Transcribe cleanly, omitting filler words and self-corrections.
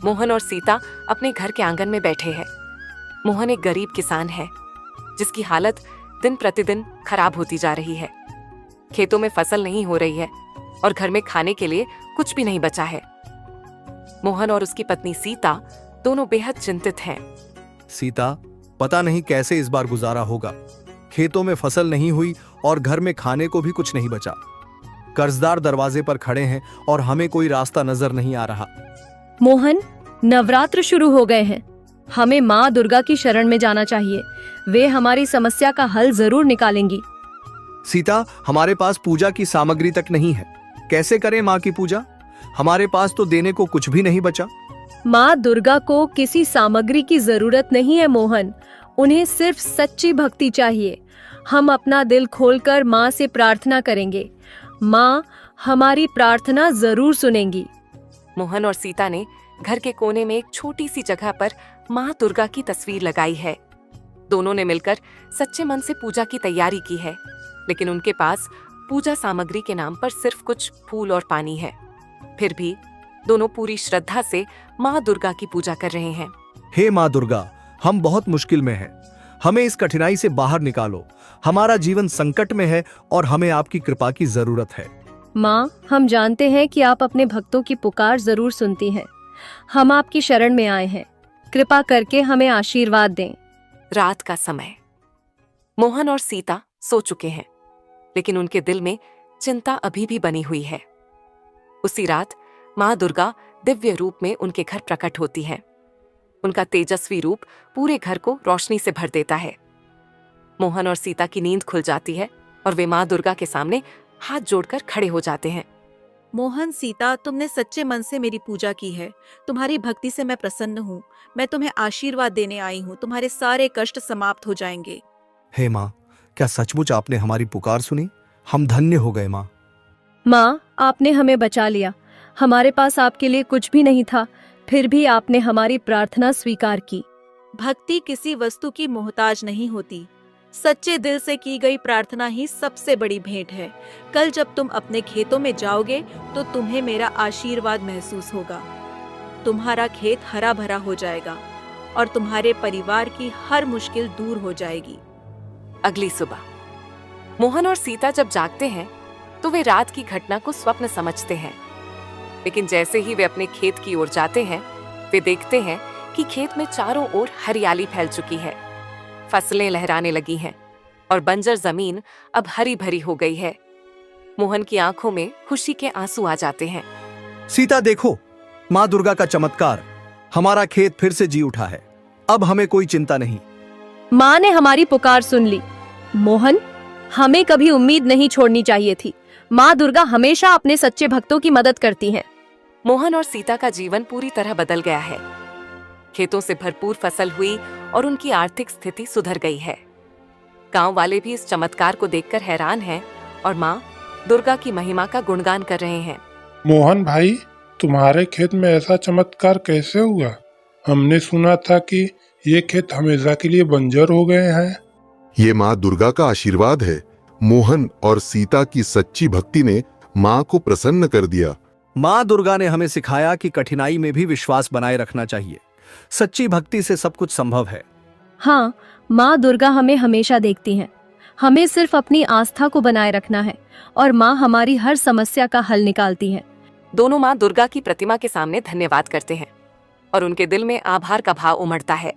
मोहन और सीता अपने घर के आंगन में बैठे हैं। मोहन एक गरीब किसान है जिसकी हालत दिन प्रतिदिन खराब होती जा रही है। खेतों में फसल नहीं हो रही है और घर में खाने के लिए कुछ भी नहीं बचा है। मोहन और उसकी पत्नी सीता दोनों बेहद चिंतित हैं। सीता, पता नहीं कैसे इस बार गुजारा होगा। खेतों में फसल नहीं हुई और घर में खाने को भी कुछ नहीं बचा। कर्जदार दरवाजे पर खड़े हैं और हमें कोई रास्ता नजर नहीं आ रहा। मोहन, नवरात्र शुरू हो गए हैं। हमें माँ दुर्गा की शरण में जाना चाहिए। वे हमारी समस्या का हल जरूर निकालेंगी। सीता, हमारे पास पूजा की सामग्री तक नहीं है। कैसे करें माँ की पूजा? हमारे पास तो देने को कुछ भी नहीं बचा। माँ दुर्गा को किसी सामग्री की जरूरत नहीं है मोहन। उन्हें सिर्फ सच्ची भक्ति चाहिए। हम अपना दिल खोलकर माँ से प्रार्थना करेंगे। माँ हमारी प्रार्थना जरूर सुनेंगी। मोहन और सीता ने घर के कोने में एक छोटी सी जगह पर माँ दुर्गा की तस्वीर लगाई है। दोनों ने मिलकर सच्चे मन से पूजा की तैयारी की है, लेकिन उनके पास पूजा सामग्री के नाम पर सिर्फ कुछ फूल और पानी है। फिर भी दोनों पूरी श्रद्धा से माँ दुर्गा की पूजा कर रहे हैं। हे माँ दुर्गा, हम बहुत मुश्किल में हैं। हमें इस कठिनाई से बाहर निकालो। हमारा जीवन संकट में है और हमें आपकी कृपा की जरूरत है। माँ, हम जानते हैं कि आप अपने भक्तों की पुकार जरूर सुनती हैं। हम आपकी शरण में आए हैं। कृपा करके हमें आशीर्वाद दें। रात का समय। मोहन और सीता सो चुके हैं, लेकिन उनके दिल में चिंता अभी भी बनी हुई है। उसी रात माँ दुर्गा दिव्य रूप में उनके घर प्रकट होती है। उनका तेजस्वी रूप पूरे घर को रोशनी से भर देता है। मोहन और सीता की नींद खुल जाती है और वे माँ दुर्गा के सामने हाथ जोड़कर खड़े हो जाते हैं। मोहन, सीता, तुमने सच्चे मन से मेरी पूजा की है। तुम्हारी भक्ति से मैं प्रसन्न हूँ। मैं तुम्हें आशीर्वाद देने आई हूँ। तुम्हारे सारे कष्ट समाप्त हो जाएंगे। हे माँ, क्या सचमुच आपने हमारी पुकार सुनी? हम धन्य हो गए माँ। माँ, आपने हमें बचा लिया। हमारे पास आपके लिए कुछ भी नहीं था, फिर भी आपने हमारी प्रार्थना स्वीकार की। भक्ति किसी वस्तु की मोहताज नहीं होती। सच्चे दिल से की गई प्रार्थना ही सबसे बड़ी भेंट है। कल जब तुम अपने खेतों में जाओगे तो तुम्हें मेरा आशीर्वाद महसूस होगा। तुम्हारा खेत हरा भरा हो जाएगा और तुम्हारे परिवार की हर मुश्किल दूर हो जाएगी। अगली सुबह मोहन और सीता जब जागते हैं तो वे रात की घटना को स्वप्न समझते हैं, लेकिन जैसे ही वे अपने खेत की ओर जाते हैं, वे देखते हैं कि खेत में चारों ओर हरियाली फैल चुकी है। फसलें लहराने लगी हैं और बंजर जमीन अब हरी भरी हो गई है। मोहन की आंखों में खुशी के आंसू आ जाते हैं। सीता, देखो, माँ दुर्गा का चमत्कार। हमारा खेत फिर से जी उठा है। अब हमें कोई चिंता नहीं। माँ ने हमारी पुकार सुन ली। मोहन, हमें कभी उम्मीद नहीं छोड़नी चाहिए थी। माँ दुर्गा हमेशा अपने सच्चे भक्तों की मदद करती हैं। मोहन और सीता का जीवन पूरी तरह बदल गया है। खेतों से भरपूर फसल हुई और उनकी आर्थिक स्थिति सुधर गई है। गांव वाले भी इस चमत्कार को देखकर हैरान हैं और माँ दुर्गा की महिमा का गुणगान कर रहे हैं। मोहन भाई, तुम्हारे खेत में ऐसा चमत्कार कैसे हुआ? हमने सुना था कि ये खेत हमेशा के लिए बंजर हो गए हैं। ये माँ दुर्गा का आशीर्वाद है। मोहन और सीता की सच्ची भक्ति ने माँ को प्रसन्न कर दिया। माँ दुर्गा ने हमें सिखाया कि कठिनाई में भी विश्वास बनाए रखना चाहिए। सच्ची भक्ति से सब कुछ संभव है। हाँ, माँ दुर्गा हमें हमेशा देखती हैं। हमें सिर्फ अपनी आस्था को बनाए रखना है और माँ हमारी हर समस्या का हल निकालती है। दोनों माँ दुर्गा की प्रतिमा के सामने धन्यवाद करते हैं और उनके दिल में आभार का भाव उमड़ता है।